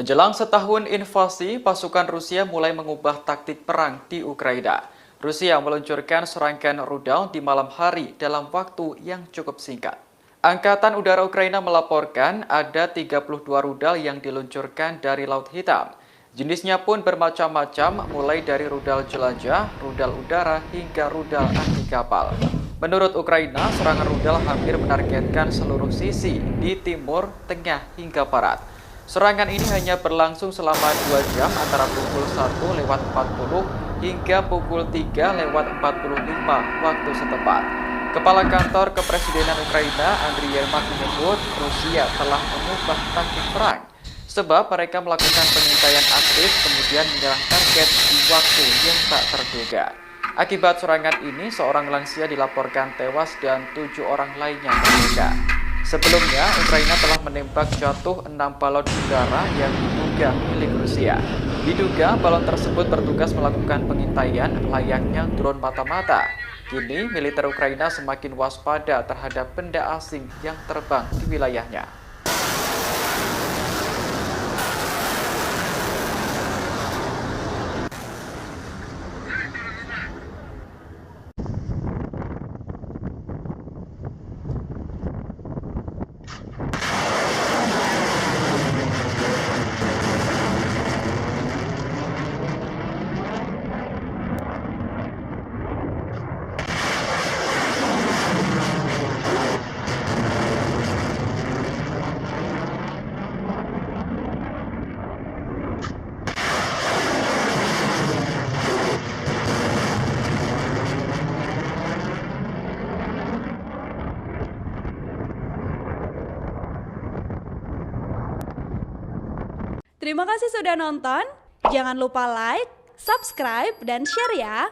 Menjelang setahun invasi, pasukan Rusia mulai mengubah taktik perang di Ukraina. Rusia meluncurkan serangkaian rudal di malam hari dalam waktu yang cukup singkat. Angkatan Udara Ukraina melaporkan ada 32 rudal yang diluncurkan dari Laut Hitam. Jenisnya pun bermacam-macam, mulai dari rudal jelajah, rudal udara, hingga rudal anti kapal. Menurut Ukraina, serangan rudal hampir menargetkan seluruh sisi di timur, tengah, hingga barat. Serangan ini hanya berlangsung selama 2 jam antara pukul 1:40 hingga pukul 3:45 waktu setempat. Kepala Kantor Kepresidenan Ukraina, Andriy Yermak menyebut Rusia telah mengubah taktik perang sebab mereka melakukan pengintaian aktif kemudian menyerang target di waktu yang tak terduga. Akibat serangan ini, seorang lansia dilaporkan tewas dan 7 orang lainnya terluka. Sebelumnya, Ukraina telah menembak jatuh 6 balon udara yang diduga milik Rusia. Diduga balon tersebut bertugas melakukan pengintaian layaknya drone mata-mata. Kini, militer Ukraina semakin waspada terhadap benda asing yang terbang di wilayahnya. Terima kasih sudah nonton. Jangan lupa like, subscribe, dan share ya.